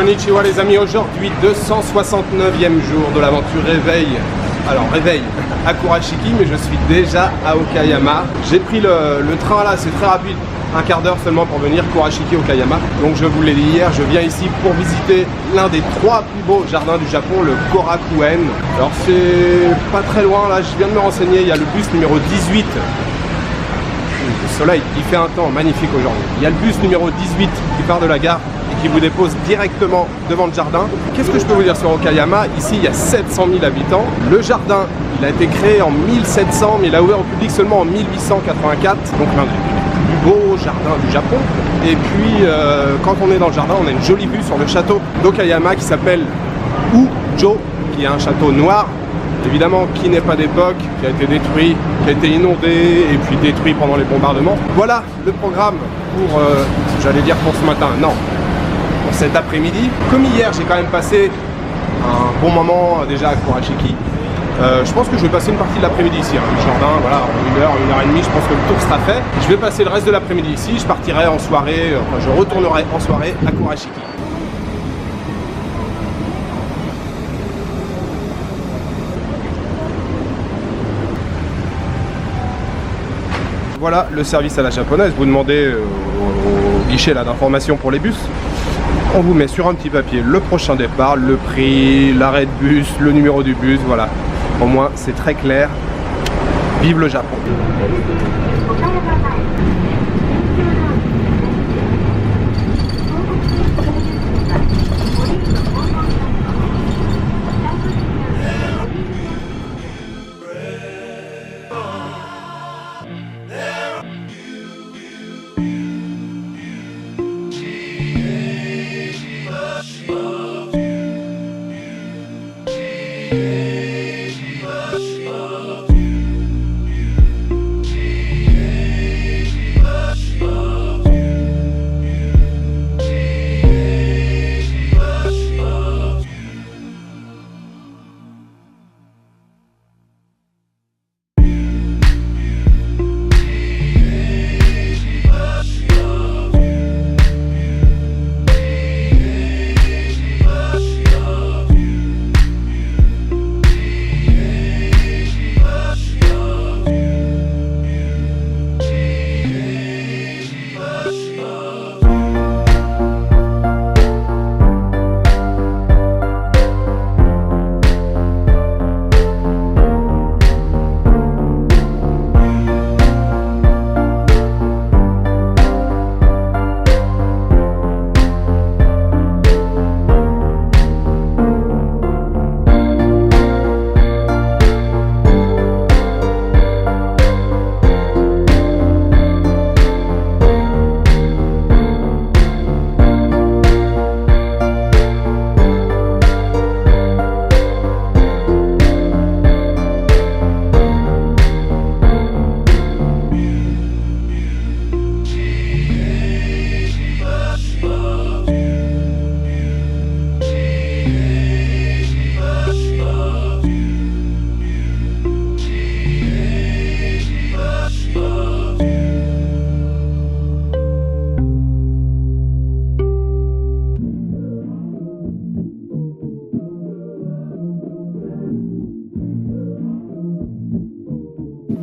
Konnichiwa les amis, aujourd'hui 269e jour de l'aventure Réveil. Alors réveil à Kurashiki, mais je suis déjà à Okayama. J'ai pris le train là, c'est très rapide, un quart d'heure seulement pour venir Kurashiki Okayama. Donc je vous l'ai dit hier, je viens ici pour visiter l'un des 3 plus beaux jardins du Japon, le Korakuen. Alors c'est pas très loin là, je viens de me renseigner, il y a le bus numéro 18. Le soleil, il fait un temps magnifique aujourd'hui. Il y a le bus numéro 18 qui part de la gare et qui vous dépose directement devant le jardin. Qu'est-ce que je peux vous dire sur Okayama? Ici, il y a 700 000 habitants. Le jardin, il a été créé en 1700, mais il a ouvert au public seulement en 1884. Donc l'un des plus beaux jardins du Japon. Et puis, quand on est dans le jardin, on a une jolie vue sur le château d'Okayama qui s'appelle Ujo, qui est un château noir. Évidemment, qui n'est pas d'époque, qui a été détruit, qui a été inondé et puis détruit pendant les bombardements. Voilà le programme pour, j'allais dire pour ce matin, non, pour cet après-midi. Comme hier, j'ai quand même passé un bon moment déjà à Kurashiki. Je pense que je vais passer une partie de l'après-midi ici, hein, le jardin, voilà, 1 heure, 1 heure et demie, je pense que le tour sera fait. Je vais passer le reste de l'après-midi ici, je partirai en soirée, enfin je retournerai en soirée à Kurashiki. Voilà le service à la japonaise. Vous demandez au guichet d'information pour les bus. On vous met sur un petit papier le prochain départ, le prix, l'arrêt de bus, le numéro du bus. Voilà. Au moins, c'est très clair. Vive le Japon!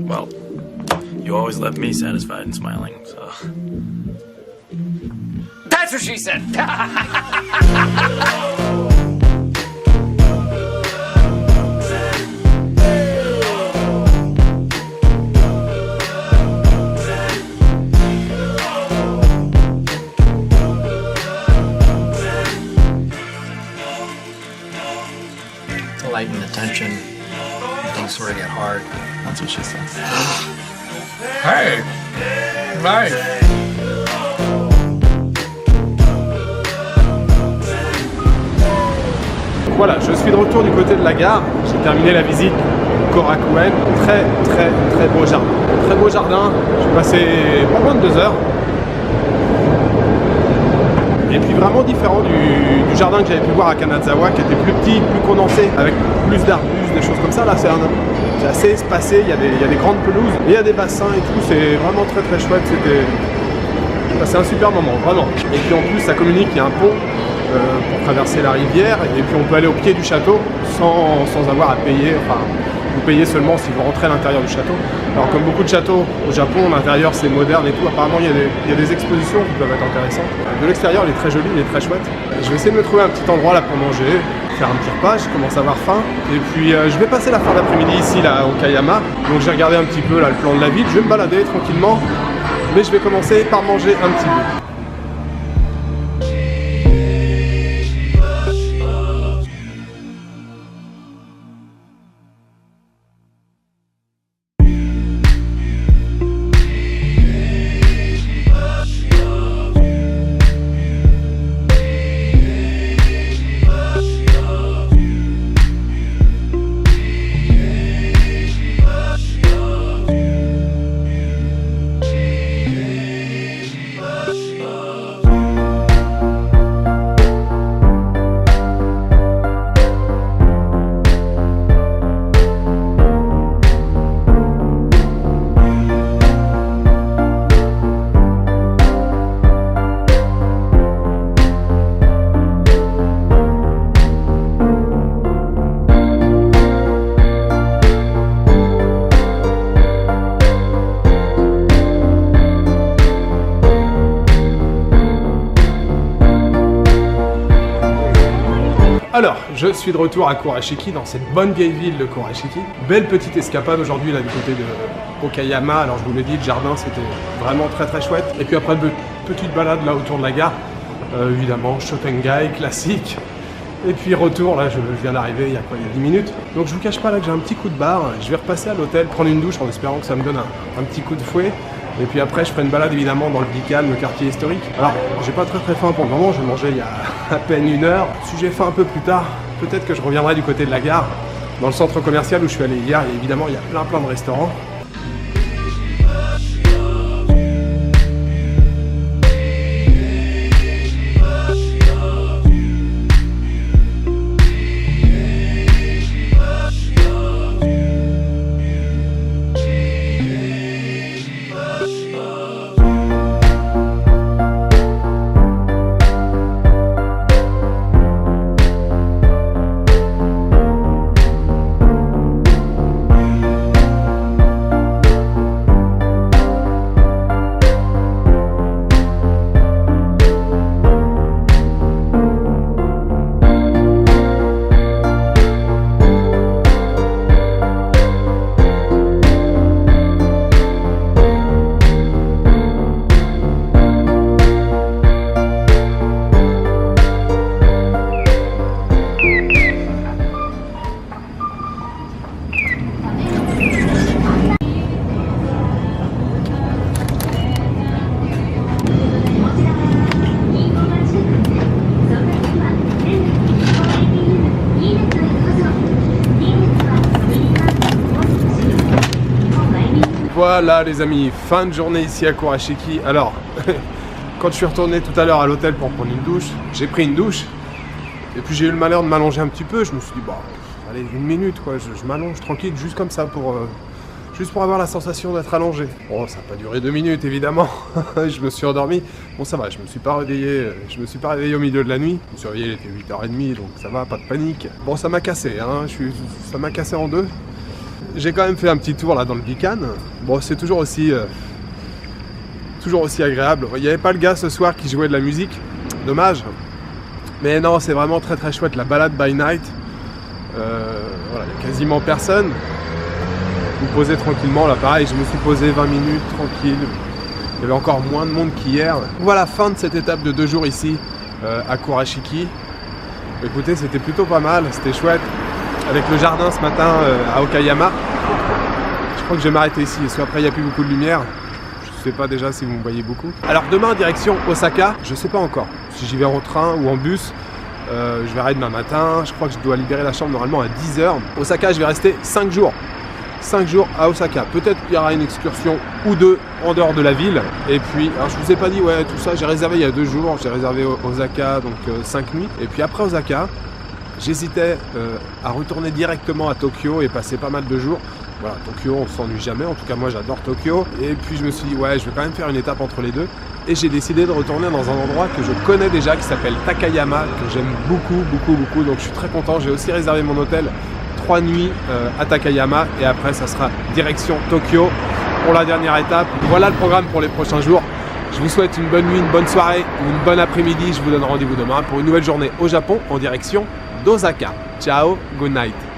Well, you always left me satisfied and smiling, so... That's what she said! To lighten the tension, things sort of get hard. That's what she said. Hey! Nice! Voilà, je suis de retour du côté de la gare. J'ai terminé la visite Korakuen. Très beau jardin. Très beau jardin. J'ai passé pas loin de 2 heures. Et puis vraiment différent du jardin que j'avais pu voir à Kanazawa, qui était plus petit, plus condensé, avec plus d'arbustes, des choses comme ça. Là, c'est assez espacé, il y a des grandes pelouses, il y a des bassins et tout, c'est vraiment très chouette. J'ai passé un super moment, vraiment. Et puis en plus, ça communique, il y a un pont pour traverser la rivière, et puis on peut aller au pied du château sans avoir à payer, enfin vous payez seulement si vous rentrez à l'intérieur du château. Alors comme beaucoup de châteaux au Japon, l'intérieur c'est moderne et tout, apparemment il y a des expositions qui peuvent être intéressantes. De l'extérieur il est très joli, il est très chouette. Je vais essayer de me trouver un petit endroit là pour manger, faire un petit repas, je commence à avoir faim. Et puis je vais passer la fin d'après-midi ici là à Okayama, donc j'ai regardé un petit peu là le plan de la ville, je vais me balader tranquillement, mais je vais commencer par manger un petit peu. Alors, je suis de retour à Kurashiki, dans cette bonne vieille ville de Kurashiki. Belle petite escapade aujourd'hui là du côté de Okayama. Alors je vous l'ai dit, le jardin c'était vraiment très très chouette. Et puis après une petite balade là autour de la gare, évidemment Shotengai, classique. Et puis retour, là je viens d'arriver il y a 10 minutes. Donc je vous cache pas là que j'ai un petit coup de barre. Je vais repasser à l'hôtel, prendre une douche en espérant que ça me donne un petit coup de fouet. Et puis après je ferai une balade évidemment dans le Bikan, le quartier historique. Alors j'ai pas très faim pour le moment, je vais manger il y a à peine 1 heure. Si j'ai faim un peu plus tard, peut-être que je reviendrai du côté de la gare, dans le centre commercial où je suis allé hier. Et évidemment il y a plein de restaurants. Voilà les amis, fin de journée ici à Kurashiki. Alors, quand je suis retourné tout à l'heure à l'hôtel pour prendre une douche, j'ai pris une douche. Et puis j'ai eu le malheur de m'allonger un petit peu. Je me suis dit, bah, allez, 1 minute quoi, je m'allonge tranquille, juste comme ça, juste pour avoir la sensation d'être allongé. Bon, ça n'a pas duré 2 minutes évidemment. Je me suis endormi. Bon, ça va, je me suis pas réveillé au milieu de la nuit. Je me suis réveillé, il était 8h30, donc ça va, pas de panique. Bon, ça m'a cassé, hein, ça m'a cassé en deux. J'ai quand même fait un petit tour là dans le Bikan. Bon, c'est toujours aussi agréable. Il n'y avait pas le gars ce soir qui jouait de la musique, dommage. Mais non, c'est vraiment très très chouette, la balade by night. Voilà, il n'y a quasiment personne. Vous posez tranquillement, là pareil, je me suis posé 20 minutes tranquille. Il y avait encore moins de monde qu'hier. Voilà, fin de cette étape de 2 jours ici à Kurashiki. Écoutez, c'était plutôt pas mal, c'était chouette. Avec le jardin ce matin à Okayama. Je crois que je vais m'arrêter ici, parce qu'après il n'y a plus beaucoup de lumière. Je sais pas déjà si vous me voyez beaucoup. Alors demain, direction Osaka, je sais pas encore. Si j'y vais en train ou en bus, je verrai demain matin. Je crois que je dois libérer la chambre normalement à 10h. Osaka, je vais rester 5 jours. 5 jours à Osaka. Peut-être qu'il y aura une excursion ou 2 en dehors de la ville. Et puis, alors je vous ai pas dit, ouais, tout ça, j'ai réservé il y a 2 jours. J'ai réservé Osaka, donc 5 nuits. Et puis après Osaka, j'hésitais à retourner directement à Tokyo et passer pas mal de jours. voilà, Tokyo, on s'ennuie jamais. En tout cas, moi, j'adore Tokyo. Et puis, je me suis dit, ouais, je vais quand même faire une étape entre les deux. Et j'ai décidé de retourner dans un endroit que je connais déjà, qui s'appelle Takayama, que j'aime beaucoup, beaucoup, beaucoup. Donc, je suis très content. J'ai aussi réservé mon hôtel 3 nuits à Takayama. Et après, ça sera direction Tokyo pour la dernière étape. Voilà le programme pour les prochains jours. Je vous souhaite une bonne nuit, une bonne soirée ou une bonne après-midi. Je vous donne rendez-vous demain pour une nouvelle journée au Japon en direction d'Osaka. Ciao, good night.